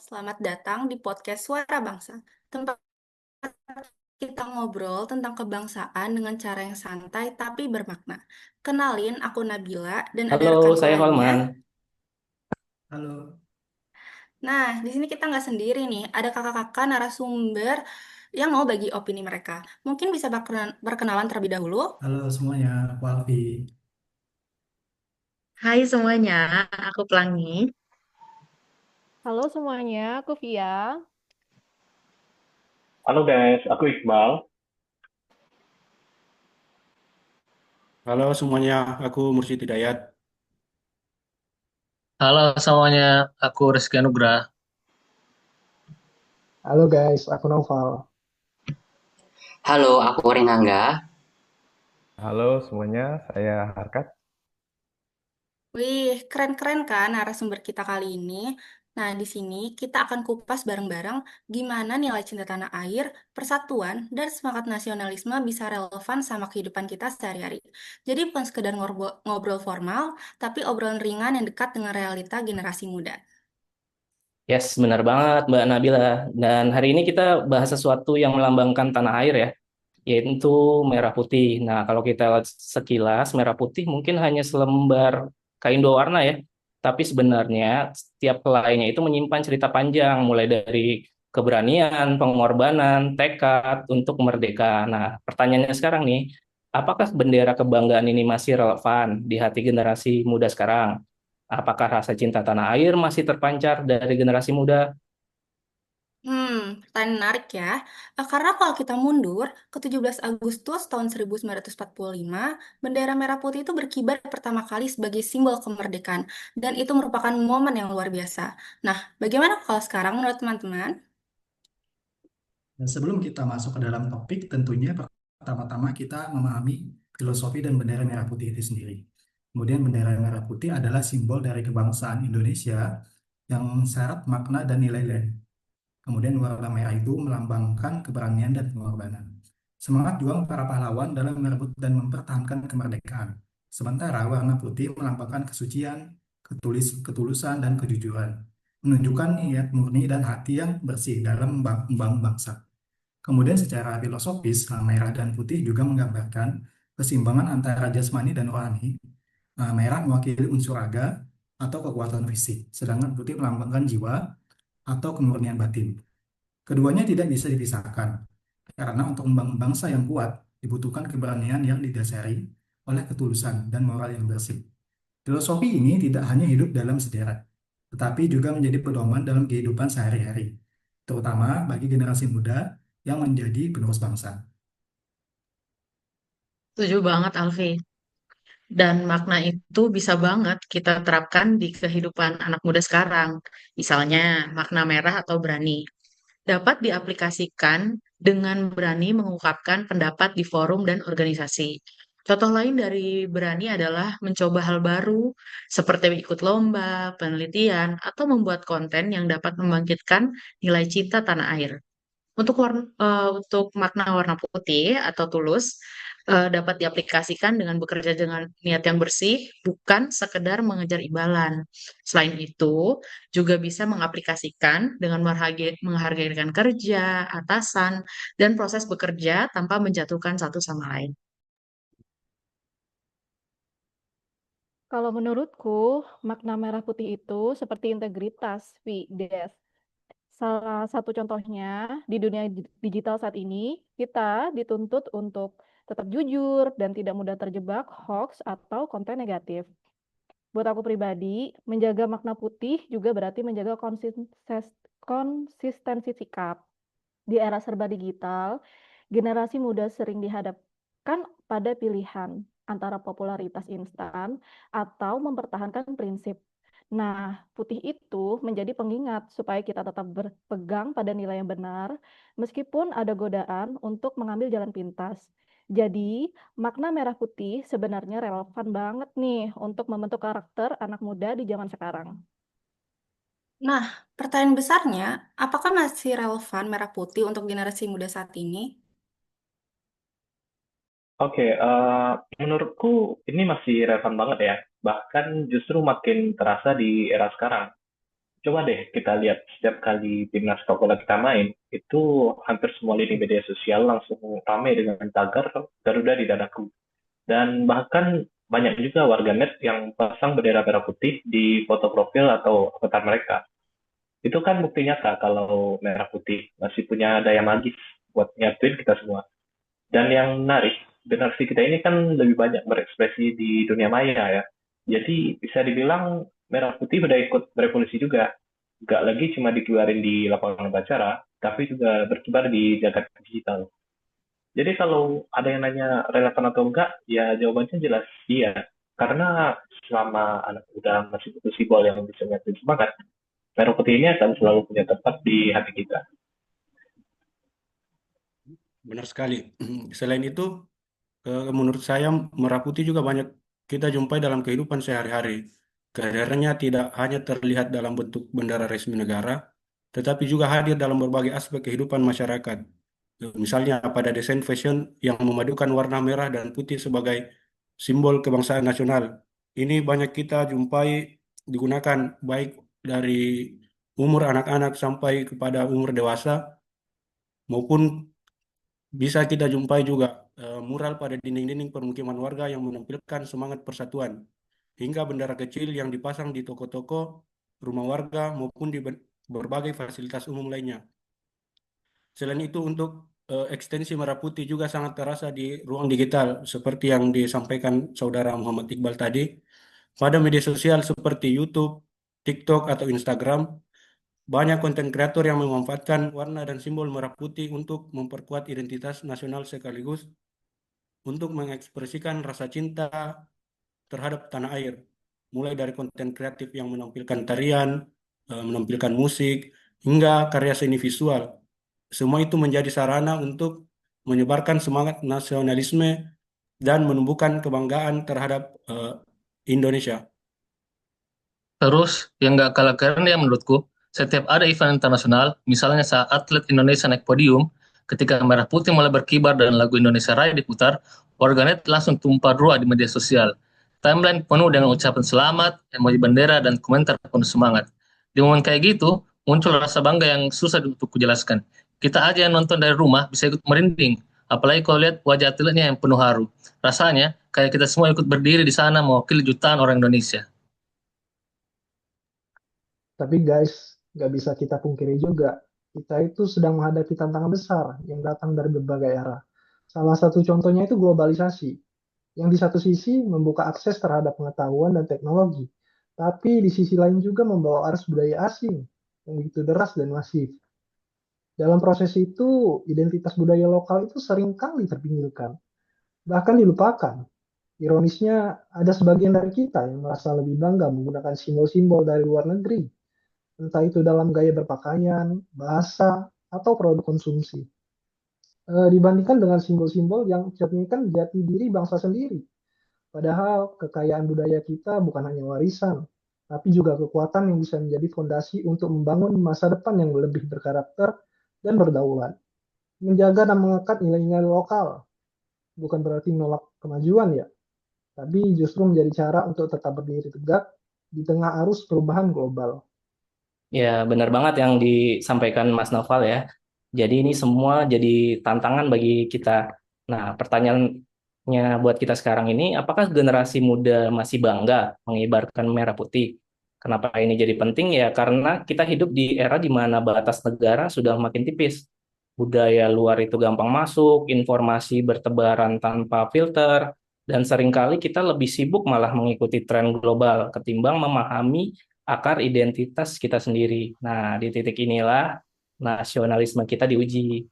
selamat datang di podcast Suara Bangsa. Tempat kita ngobrol tentang kebangsaan dengan cara yang santai tapi bermakna. Kenalin, aku Nabila dan ada Halo, rekanku saya lainnya. Holman. Halo, Nah, di sini kita nggak sendiri nih. Ada kakak-kakak narasumber yang mau bagi opini mereka. Mungkin bisa berkenalan terlebih dahulu. halo semuanya, aku Alfi. Hai semuanya, aku Pelangi. Halo semuanya, aku Via. Halo guys, aku Iqbal. Halo semuanya, aku Mursyid Hidayat. Halo semuanya, aku Rizky Anugrah. Halo guys, aku Noval. Halo, aku Renangga. Halo semuanya, saya Harkat. Wih, keren-keren kan narasumber kita kali ini. Nah, di sini kita akan kupas bareng-bareng gimana nilai cinta tanah air, persatuan, dan semangat nasionalisme bisa relevan sama kehidupan kita sehari-hari. Jadi bukan sekedar ngobrol formal, tapi obrolan ringan yang dekat dengan realita generasi muda. Yes, benar banget Mbak Nabila. Dan hari ini kita bahas sesuatu yang melambangkan tanah air ya, yaitu merah putih. Nah, kalau kita lihat sekilas, merah putih mungkin hanya selembar kain dua warna ya. Tapi sebenarnya setiap helainya itu menyimpan cerita panjang, mulai dari keberanian, pengorbanan, tekad untuk merdeka. Nah, pertanyaannya sekarang nih, apakah bendera kebanggaan ini masih relevan di hati generasi muda sekarang? Apakah rasa cinta tanah air masih terpancar dari generasi muda? Pertanyaan menarik ya. Karena kalau kita mundur ke 17 Agustus tahun 1945, bendera merah putih itu berkibar pertama kali sebagai simbol kemerdekaan. Dan itu merupakan momen yang luar biasa. Nah, bagaimana kalau sekarang menurut teman-teman? Dan sebelum kita masuk ke dalam topik, tentunya pertama-tama kita memahami filosofi dan bendera merah putih itu sendiri. Kemudian bendera merah putih adalah simbol dari kebangsaan Indonesia yang syarat makna dan nilai-nilai. Kemudian warna merah itu melambangkan keberanian dan pengorbanan. Semangat juang para pahlawan dalam merebut dan mempertahankan kemerdekaan. Sementara warna putih melambangkan kesucian, ketulusan, dan kejujuran. Menunjukkan niat murni dan hati yang bersih dalam membangun bangsa. Kemudian secara filosofis, merah dan putih juga menggambarkan keseimbangan antara jasmani dan rohani. Merah mewakili unsur raga atau kekuatan fisik, sedangkan putih melambangkan jiwa atau kemurnian batin. Keduanya tidak bisa dipisahkan, karena untuk membangun bangsa yang kuat dibutuhkan keberanian yang didasari oleh ketulusan dan moral yang bersih. Filosofi ini tidak hanya hidup dalam sejarah, tetapi juga menjadi pedoman dalam kehidupan sehari-hari, terutama bagi generasi muda yang menjadi penerus bangsa. Setuju banget Alfi. Dan makna itu bisa banget kita terapkan di kehidupan anak muda sekarang. Misalnya makna merah atau berani. Dapat diaplikasikan dengan berani mengungkapkan pendapat di forum dan organisasi. Contoh lain dari berani adalah mencoba hal baru, seperti ikut lomba, penelitian, atau membuat konten yang dapat membangkitkan nilai cinta tanah air. Untuk makna warna putih atau tulus dapat diaplikasikan dengan bekerja dengan niat yang bersih, bukan sekedar mengejar imbalan. Selain itu, juga bisa mengaplikasikan dengan menghargai rekan kerja, atasan, dan proses bekerja tanpa menjatuhkan satu sama lain. Kalau menurutku, makna merah putih itu seperti integritas, Des. Salah satu contohnya, di dunia digital saat ini, kita dituntut untuk tetap jujur dan tidak mudah terjebak hoax atau konten negatif. Buat aku pribadi, menjaga makna putih juga berarti menjaga konsistensi sikap. Di era serba digital, generasi muda sering dihadapkan pada pilihan antara popularitas instan atau mempertahankan prinsip. Nah, putih itu menjadi pengingat supaya kita tetap berpegang pada nilai yang benar, meskipun ada godaan untuk mengambil jalan pintas. Jadi, makna merah putih sebenarnya relevan banget nih untuk membentuk karakter anak muda di zaman sekarang. Nah, pertanyaan besarnya, apakah masih relevan merah putih untuk generasi muda saat ini? Oke, menurutku ini masih relevan banget ya. Bahkan justru makin terasa di era sekarang. coba deh kita lihat setiap kali timnas sepak bola kita main, itu hampir semua lini media sosial langsung ramai dengan tagar Garuda di dadaku. Dan bahkan banyak juga warganet yang pasang bendera merah putih di foto profil atau avatar mereka. Itu kan bukti nyata kalau merah putih masih punya daya magis buat nyatuin kita semua. Dan yang menarik, generasi kita ini kan lebih banyak berekspresi di dunia maya ya. Jadi bisa dibilang merah putih udah ikut berevolusi juga. Nggak lagi cuma dikeluarin di lapangan upacara, tapi juga berkibar di jagat digital. Jadi kalau ada yang nanya relevan atau enggak, ya jawabannya jelas iya. Karena selama anak muda masih butuh simbol yang bisa nyatuin semangat, merah putih ini akan selalu punya tempat di hati kita. Benar sekali. Selain itu, menurut saya merah putih juga banyak kita jumpai dalam kehidupan sehari-hari. Kehadirannya tidak hanya terlihat dalam bentuk bendera resmi negara, tetapi juga hadir dalam berbagai aspek kehidupan masyarakat. Misalnya pada desain fashion yang memadukan warna merah dan putih sebagai simbol kebangsaan nasional. Ini banyak kita jumpai digunakan baik dari umur anak-anak sampai kepada umur dewasa, maupun bisa kita jumpai juga mural pada dinding-dinding permukiman warga yang menampilkan semangat persatuan, hingga bendera kecil yang dipasang di toko-toko, rumah warga, maupun di berbagai fasilitas umum lainnya. Selain itu, untuk ekstensi merah putih juga sangat terasa di ruang digital, seperti yang disampaikan Saudara Muhammad Iqbal tadi. Pada media sosial seperti YouTube, TikTok, atau Instagram, banyak konten kreator yang memanfaatkan warna dan simbol merah putih untuk memperkuat identitas nasional sekaligus untuk mengekspresikan rasa cinta terhadap tanah air. Mulai dari konten kreatif yang menampilkan tarian, menampilkan musik, hingga karya seni visual. Semua itu menjadi sarana untuk menyebarkan semangat nasionalisme dan menumbuhkan kebanggaan terhadap Indonesia. Terus, yang nggak kalah keren ya menurutku, setiap ada event internasional, misalnya saat atlet Indonesia naik podium, ketika merah putih mulai berkibar dan lagu Indonesia Raya diputar, warganet langsung tumpah ruah di media sosial. Timeline penuh dengan ucapan selamat, emoji bendera, dan komentar penuh semangat. Di momen kayak gitu, muncul rasa bangga yang susah untuk kujelaskan. Kita aja yang nonton dari rumah bisa ikut merinding, apalagi kalau lihat wajah atletnya yang penuh haru. Rasanya, kayak kita semua ikut berdiri di sana mewakili jutaan orang Indonesia. Tapi guys, nggak bisa kita pungkiri juga, kita itu sedang menghadapi tantangan besar yang datang dari berbagai arah. Salah satu contohnya itu globalisasi, yang di satu sisi membuka akses terhadap pengetahuan dan teknologi, tapi di sisi lain juga membawa arus budaya asing yang begitu deras dan masif. Dalam proses itu, identitas budaya lokal itu seringkali terpinggirkan, bahkan dilupakan. Ironisnya, ada sebagian dari kita yang merasa lebih bangga menggunakan simbol-simbol dari luar negeri, entah itu dalam gaya berpakaian, bahasa, atau produk konsumsi. Dibandingkan dengan simbol-simbol yang mencerminkan jati diri bangsa sendiri. Padahal kekayaan budaya kita bukan hanya warisan, tapi juga kekuatan yang bisa menjadi fondasi untuk membangun masa depan yang lebih berkarakter dan berdaulat. Menjaga dan mengangkat nilai-nilai lokal bukan berarti menolak kemajuan ya, tapi justru menjadi cara untuk tetap berdiri tegak di tengah arus perubahan global. Ya, benar banget yang disampaikan Mas Noval ya. Jadi ini semua jadi tantangan bagi kita. Nah, pertanyaannya buat kita sekarang ini, apakah generasi muda masih bangga mengibarkan merah putih? Kenapa ini jadi penting? Ya, karena kita hidup di era di mana batas negara sudah makin tipis. Budaya luar itu gampang masuk, informasi bertebaran tanpa filter, dan seringkali kita lebih sibuk malah mengikuti tren global ketimbang memahami akar identitas kita sendiri. Nah, di titik inilah nasionalisme kita diuji.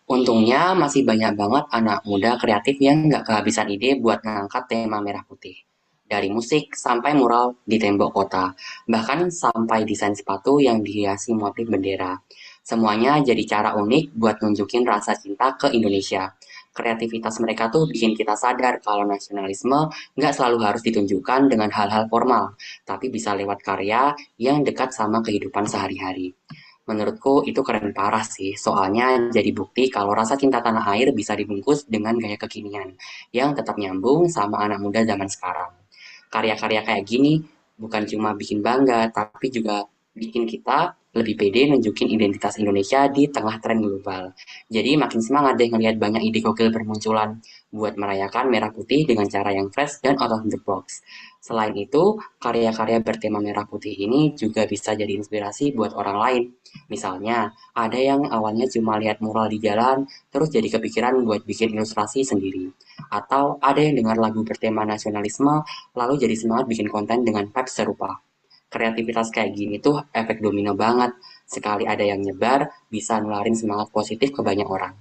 Untungnya masih banyak banget anak muda kreatif yang nggak kehabisan ide buat ngangkat tema merah putih. Dari musik sampai mural di tembok kota, bahkan sampai desain sepatu yang dihiasi motif bendera. Semuanya jadi cara unik buat nunjukin rasa cinta ke Indonesia. Kreativitas mereka tuh bikin kita sadar kalau nasionalisme nggak selalu harus ditunjukkan dengan hal-hal formal, tapi bisa lewat karya yang dekat sama kehidupan sehari-hari. Menurutku itu keren parah sih, soalnya jadi bukti kalau rasa cinta tanah air bisa dibungkus dengan gaya kekinian, yang tetap nyambung sama anak muda zaman sekarang. Karya-karya kayak gini Bukan cuma bikin bangga, tapi juga bikin kita lebih pede nunjukin identitas Indonesia di tengah tren global. Jadi makin semangat deh ngelihat banyak ide gokil bermunculan buat merayakan merah putih dengan cara yang fresh dan out of the box. Selain itu, karya-karya bertema merah putih ini juga bisa jadi inspirasi buat orang lain. Misalnya, ada yang awalnya cuma lihat mural di jalan, terus jadi kepikiran buat bikin ilustrasi sendiri. Atau ada yang dengar lagu bertema nasionalisme, lalu jadi semangat bikin konten dengan vibes serupa. Kreativitas kayak gini tuh efek domino banget. Sekali ada yang nyebar, bisa nularin semangat positif ke banyak orang.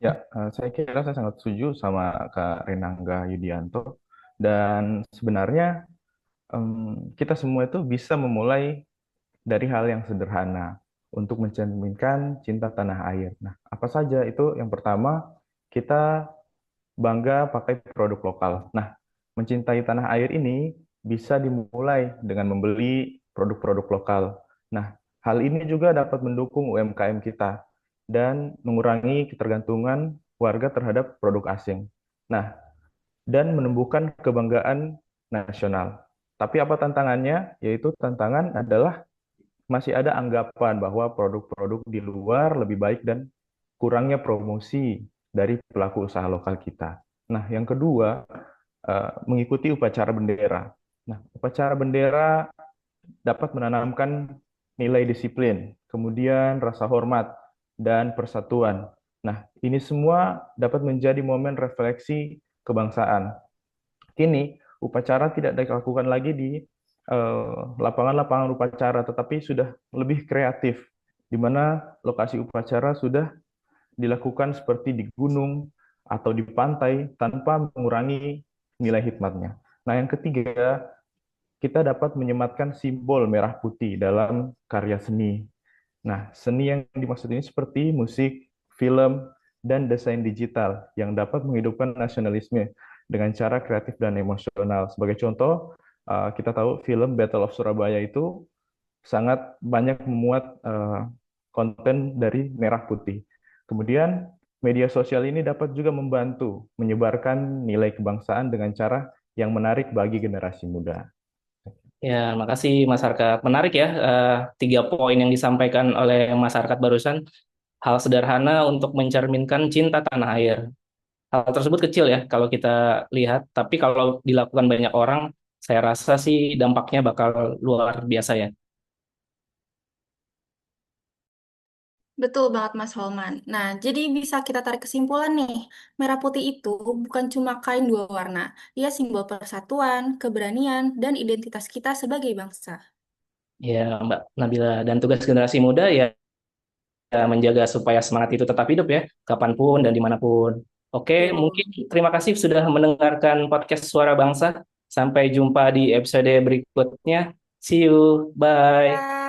Ya, saya kira saya sangat setuju sama Kak Renangga Yudianto. Dan sebenarnya kita semua itu bisa memulai dari hal yang sederhana untuk mencerminkan cinta tanah air. Nah, apa saja itu? Yang pertama, kita bangga pakai produk lokal. Nah, mencintai tanah air ini bisa dimulai dengan membeli produk-produk lokal. Nah, hal ini juga dapat mendukung UMKM kita dan mengurangi ketergantungan warga terhadap produk asing. Nah, dan menumbuhkan kebanggaan nasional. Tapi apa tantangannya? Yaitu tantangan adalah masih ada anggapan bahwa produk-produk di luar lebih baik dan kurangnya promosi dari pelaku usaha lokal kita. Nah, yang kedua, mengikuti upacara bendera. Nah, upacara bendera dapat menanamkan nilai disiplin, kemudian rasa hormat, dan persatuan. Nah, ini semua dapat menjadi momen refleksi kebangsaan. Kini, upacara tidak dilakukan lagi di lapangan-lapangan upacara, tetapi sudah lebih kreatif, di mana lokasi upacara sudah dilakukan seperti di gunung atau di pantai tanpa mengurangi nilai hikmatnya. Nah, yang ketiga, kita dapat menyematkan simbol merah putih dalam karya seni. Nah, seni yang dimaksud ini seperti musik, film, dan desain digital yang dapat menghidupkan nasionalisme dengan cara kreatif dan emosional. Sebagai contoh, kita tahu film Battle of Surabaya itu sangat banyak memuat konten dari merah putih. Kemudian, media sosial ini dapat juga membantu menyebarkan nilai kebangsaan dengan cara yang menarik bagi generasi muda. Ya, makasih Mas Harkat. Menarik ya, 3 poin yang disampaikan oleh Mas Harkat barusan. Hal sederhana untuk mencerminkan cinta tanah air. Hal tersebut kecil ya kalau kita lihat, tapi kalau dilakukan banyak orang, saya rasa sih dampaknya bakal luar biasa ya. Betul banget Mas Holman. Nah, jadi bisa kita tarik kesimpulan nih, merah putih itu bukan cuma kain dua warna, ia simbol persatuan, keberanian, dan identitas kita sebagai bangsa. Ya, Mbak Nabila. Dan tugas generasi muda ya menjaga supaya semangat itu tetap hidup ya, kapanpun dan dimanapun. Oke, mungkin Betul. terima kasih sudah mendengarkan podcast Suara Bangsa. Sampai jumpa di episode berikutnya. See you, bye. Bye.